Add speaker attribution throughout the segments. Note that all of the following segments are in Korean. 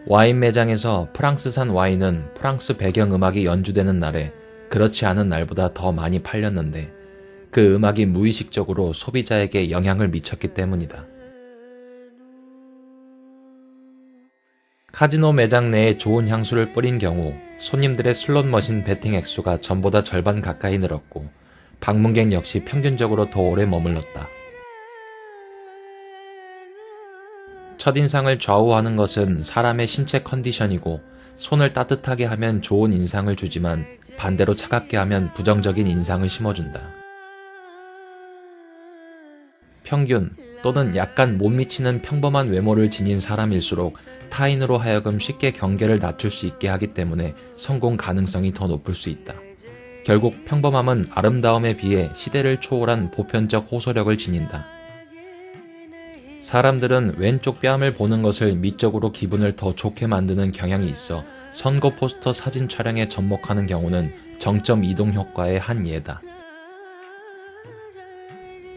Speaker 1: 와인 매장에서 프랑스산 와인은 프랑스 배경음악이 연주되는 날에 그렇지 않은 날보다 더 많이 팔렸는데 그 음악이 무의식적으로 소비자에게 영향을 미쳤기 때문이다. 카지노 매장 내에 좋은 향수를 뿌린 경우 손님들의 슬롯머신 베팅 액수가 전보다 절반 가까이 늘었고 방문객 역시 평균적으로 더 오래 머물렀다. 첫인상을 좌우하는 것은 사람의 신체 컨디션이고 손을 따뜻하게 하면 좋은 인상을 주지만 반대로 차갑게 하면 부정적인 인상을 심어준다. 평균 또는 약간 못 미치는 평범한 외모를 지닌 사람일수록 타인으로 하여금 쉽게 경계를 낮출 수 있게 하기 때문에 성공 가능성이 더 높을 수 있다. 결국 평범함은 아름다움에 비해 시대를 초월한 보편적 호소력을 지닌다. 사람들은 왼쪽 뺨을 보는 것을 미적으로 기분을 더 좋게 만드는 경향이 있어 선거 포스터 사진 촬영에 접목하는 경우는 정점 이동 효과의 한 예다.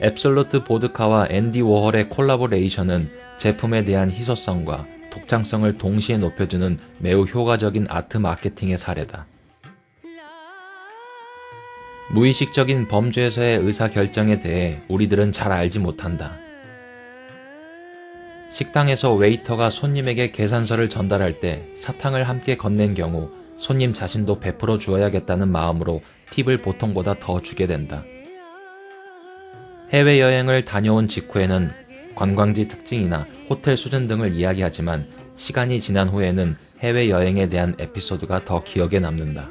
Speaker 1: 앱솔루트 보드카와 앤디 워홀의 콜라보레이션은 제품에 대한 희소성과 독창성을 동시에 높여주는 매우 효과적인 아트 마케팅의 사례다. 무의식적인 범죄에서의 의사결정에 대해 우리들은 잘 알지 못한다. 식당에서 웨이터가 손님에게 계산서를 전달할 때 사탕을 함께 건넨 경우 손님 자신도 베풀어 주어야겠다는 마음으로 팁을 보통보다 더 주게 된다. 해외여행을 다녀온 직후에는 관광지 특징이나 호텔 수준 등을 이야기하지만 시간이 지난 후에는 해외여행에 대한 에피소드가 더 기억에 남는다.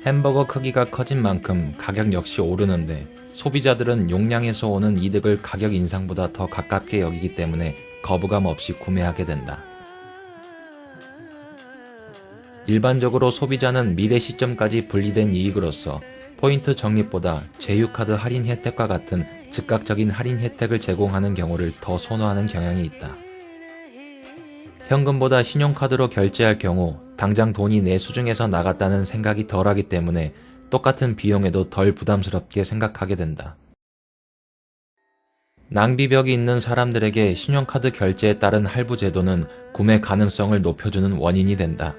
Speaker 1: 햄버거 크기가 커진 만큼 가격 역시 오르는데 소비자들은 용량에서 오는 이득을 가격 인상보다 더 가깝게 여기기 때문에 거부감 없이 구매하게 된다. 일반적으로 소비자는 미래 시점까지 분리된 이익으로서 포인트 적립보다 제휴카드 할인 혜택과 같은 즉각적인 할인 혜택을 제공하는 경우를 더 선호하는 경향이 있다. 현금보다 신용카드로 결제할 경우 당장 돈이 내 수중에서 나갔다는 생각이 덜하기 때문에 똑같은 비용에도 덜 부담스럽게 생각하게 된다. 낭비벽이 있는 사람들에게 신용카드 결제에 따른 할부 제도는 구매 가능성을 높여주는 원인이 된다.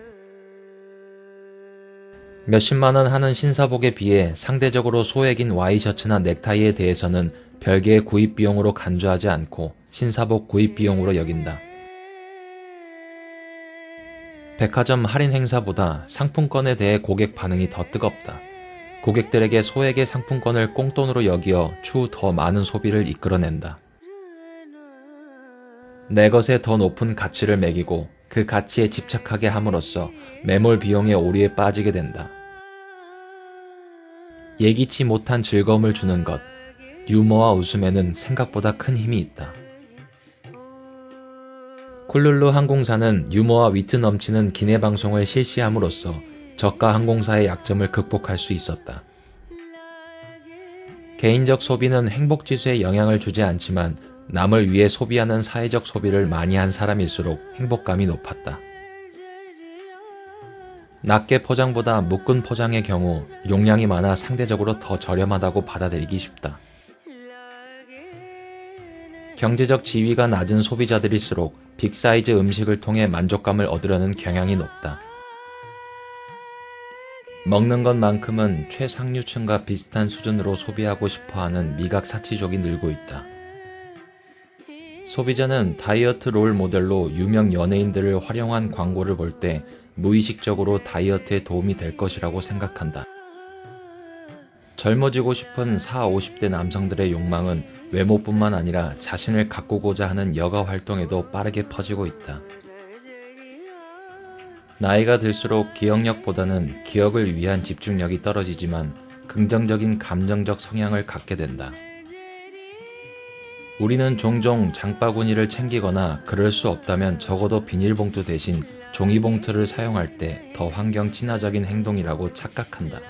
Speaker 1: 몇십만 원 하는 신사복에 비해 상대적으로 소액인 와이셔츠나 넥타이에 대해서는 별개의 구입 비용으로 간주하지 않고 신사복 구입 비용으로 여긴다. 백화점 할인 행사보다 상품권에 대해 고객 반응이 더 뜨겁다. 고객들에게 소액의 상품권을 꽁돈으로 여기어 추후 더 많은 소비를 이끌어낸다. 내 것에 더 높은 가치를 매기고 그 가치에 집착하게 함으로써 매몰 비용의 오류에 빠지게 된다. 예기치 못한 즐거움을 주는 것, 유머와 웃음에는 생각보다 큰 힘이 있다. 쿨룰루 항공사는 유머와 위트 넘치는 기내 방송을 실시함으로써 저가 항공사의 약점을 극복할 수 있었다. 개인적 소비는 행복지수에 영향을 주지 않지만 남을 위해 소비하는 사회적 소비를 많이 한 사람일수록 행복감이 높았다. 낱개 포장보다 묶은 포장의 경우 용량이 많아 상대적으로 더 저렴하다고 받아들이기 쉽다. 경제적 지위가 낮은 소비자들일수록 빅사이즈 음식을 통해 만족감을 얻으려는 경향이 높다. 먹는 것만큼은 최상류층과 비슷한 수준으로 소비하고 싶어하는 미각사치족이 늘고 있다. 소비자는 다이어트 롤 모델로 유명 연예인들을 활용한 광고를 볼 때 무의식적으로 다이어트에 도움이 될 것이라고 생각한다. 젊어지고 싶은 40, 50대 남성들의 욕망은 외모뿐만 아니라 자신을 가꾸고자 하는 여가 활동에도 빠르게 퍼지고 있다. 나이가 들수록 기억력보다는 기억을 위한 집중력이 떨어지지만 긍정적인 감정적 성향을 갖게 된다. 우리는 종종 장바구니를 챙기거나 그럴 수 없다면 적어도 비닐봉투 대신 종이봉투를 사용할 때 더 환경 친화적인 행동이라고 착각한다.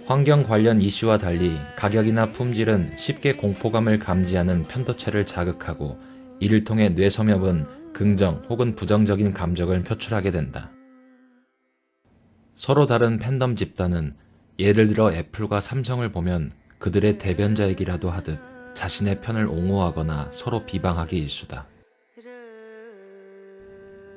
Speaker 1: 환경 관련 이슈와 달리 가격이나 품질은 쉽게 공포감을 감지하는 편도체를 자극하고 이를 통해 뇌섬엽은 긍정 혹은 부정적인 감정을 표출하게 된다. 서로 다른 팬덤 집단은 예를 들어 애플과 삼성을 보면 그들의 대변자이기라도 하듯 자신의 편을 옹호하거나 서로 비방하기 일수다.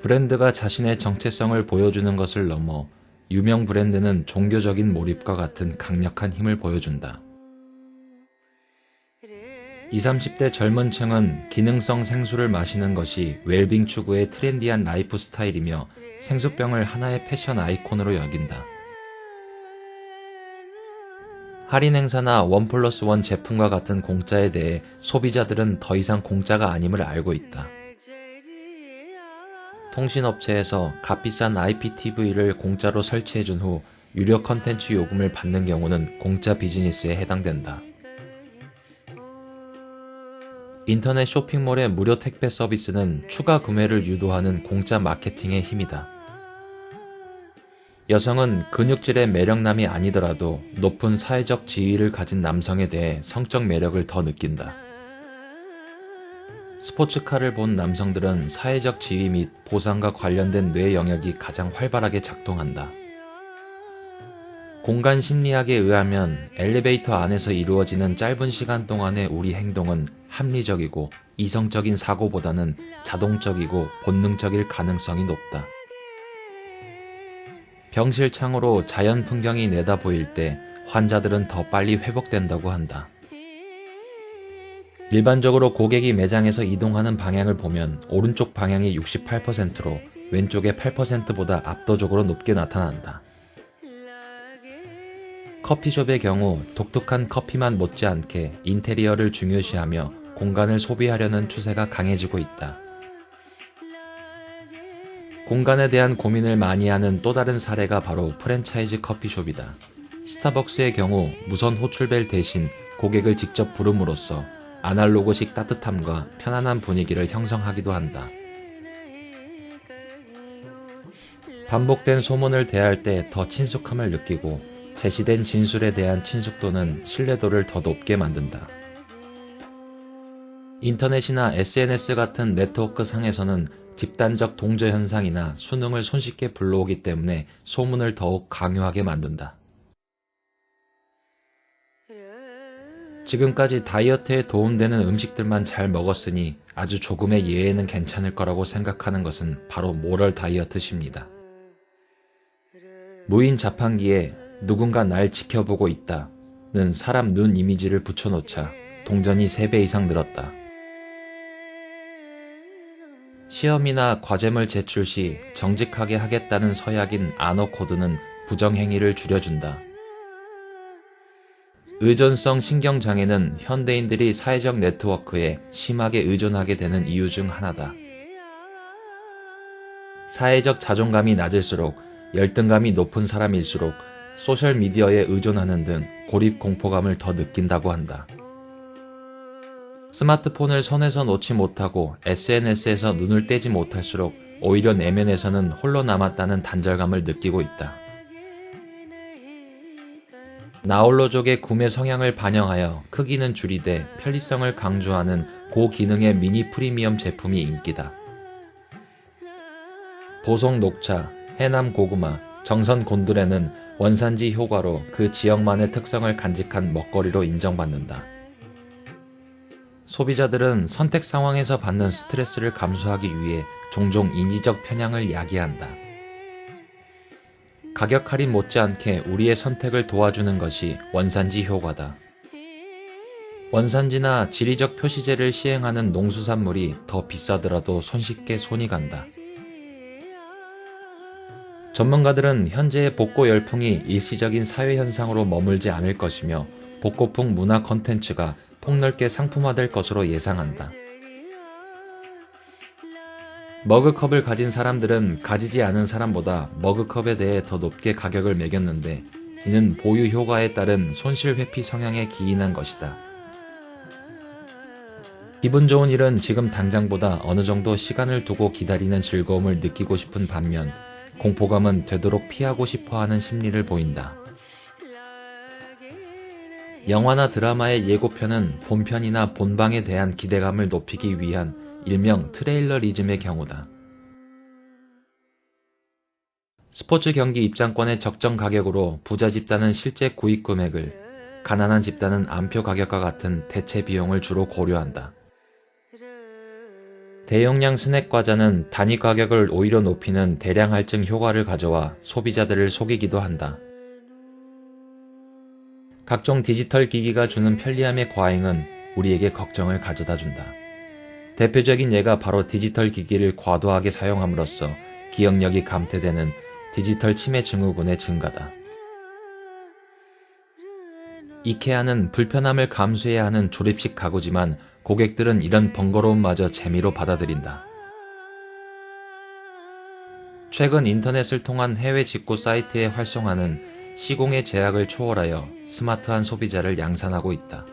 Speaker 1: 브랜드가 자신의 정체성을 보여주는 것을 넘어 유명 브랜드는 종교적인 몰입과 같은 강력한 힘을 보여준다. 20, 30대 젊은 층은 기능성 생수를 마시는 것이 웰빙 추구의 트렌디한 라이프 스타일이며 생수병을 하나의 패션 아이콘으로 여긴다. 할인 행사나 1+1 제품과 같은 공짜에 대해 소비자들은 더 이상 공짜가 아님을 알고 있다. 통신업체에서 값비싼 IPTV를 공짜로 설치해준 후 유료 컨텐츠 요금을 받는 경우는 공짜 비즈니스에 해당된다. 인터넷 쇼핑몰의 무료 택배 서비스는 추가 구매를 유도하는 공짜 마케팅의 힘이다. 여성은 근육질의 매력남이 아니더라도 높은 사회적 지위를 가진 남성에 대해 성적 매력을 더 느낀다. 스포츠카를 본 남성들은 사회적 지위 및 보상과 관련된 뇌 영역이 가장 활발하게 작동한다. 공간 심리학에 의하면 엘리베이터 안에서 이루어지는 짧은 시간 동안의 우리 행동은 합리적이고 이성적인 사고보다는 자동적이고 본능적일 가능성이 높다. 병실 창으로 자연 풍경이 내다 보일 때 환자들은 더 빨리 회복된다고 한다. 일반적으로 고객이 매장에서 이동하는 방향을 보면 오른쪽 방향이 68%로 왼쪽의 8%보다 압도적으로 높게 나타난다. 커피숍의 경우 독특한 커피만 못지않게 인테리어를 중요시하며 공간을 소비하려는 추세가 강해지고 있다. 공간에 대한 고민을 많이 하는 또 다른 사례가 바로 프랜차이즈 커피숍이다. 스타벅스의 경우 무선 호출벨 대신 고객을 직접 부름으로써 아날로그식 따뜻함과 편안한 분위기를 형성하기도 한다. 반복된 소문을 대할 때 더 친숙함을 느끼고 제시된 진술에 대한 친숙도는 신뢰도를 더 높게 만든다. 인터넷이나 SNS 같은 네트워크 상에서는 집단적 동조 현상이나 수능을 손쉽게 불러오기 때문에 소문을 더욱 강요하게 만든다. 지금까지 다이어트에 도움되는 음식들만 잘 먹었으니 아주 조금의 예외는 괜찮을 거라고 생각하는 것은 바로 모럴 다이어트십니다. 무인 자판기에 누군가 날 지켜보고 있다는 사람 눈 이미지를 붙여놓자 동전이 3배 이상 늘었다. 시험이나 과제물 제출 시 정직하게 하겠다는 서약인 아너 코드는 부정행위를 줄여준다. 의존성 신경장애는 현대인들이 사회적 네트워크에 심하게 의존하게 되는 이유 중 하나다. 사회적 자존감이 낮을수록 열등감이 높은 사람일수록 소셜미디어에 의존하는 등 고립 공포감을 더 느낀다고 한다. 스마트폰을 손에서 놓지 못하고 SNS에서 눈을 떼지 못할수록 오히려 내면에서는 홀로 남았다는 단절감을 느끼고 있다. 나홀로족의 구매 성향을 반영하여 크기는 줄이되 편리성을 강조하는 고기능의 미니 프리미엄 제품이 인기다. 보송 녹차, 해남 고구마, 정선 곤드레는 원산지 효과로 그 지역만의 특성을 간직한 먹거리로 인정받는다. 소비자들은 선택 상황에서 받는 스트레스를 감수하기 위해 종종 인지적 편향을 야기한다. 가격 할인 못지않게 우리의 선택을 도와주는 것이 원산지 효과다. 원산지나 지리적 표시제를 시행하는 농수산물이 더 비싸더라도 손쉽게 손이 간다. 전문가들은 현재의 복고 열풍이 일시적인 사회현상으로 머물지 않을 것이며 복고풍 문화 콘텐츠가 폭넓게 상품화될 것으로 예상한다. 머그컵을 가진 사람들은 가지지 않은 사람보다 머그컵에 대해 더 높게 가격을 매겼는데 이는 보유 효과에 따른 손실 회피 성향에 기인한 것이다. 기분 좋은 일은 지금 당장보다 어느 정도 시간을 두고 기다리는 즐거움을 느끼고 싶은 반면 공포감은 되도록 피하고 싶어하는 심리를 보인다. 영화나 드라마의 예고편은 본편이나 본방에 대한 기대감을 높이기 위한 일명 트레일러리즘의 경우다. 스포츠 경기 입장권의 적정 가격으로 부자 집단은 실제 구입 금액을, 가난한 집단은 암표 가격과 같은 대체 비용을 주로 고려한다. 대용량 스낵 과자는 단위 가격을 오히려 높이는 대량 할증 효과를 가져와 소비자들을 속이기도 한다. 각종 디지털 기기가 주는 편리함의 과잉은 우리에게 걱정을 가져다 준다. 대표적인 예가 바로 디지털 기기를 과도하게 사용함으로써 기억력이 감퇴되는 디지털 치매 증후군의 증가다. 이케아는 불편함을 감수해야 하는 조립식 가구지만 고객들은 이런 번거로움마저 재미로 받아들인다. 최근 인터넷을 통한 해외 직구 사이트의 활성화는 시공의 제약을 초월하여 스마트한 소비자를 양산하고 있다.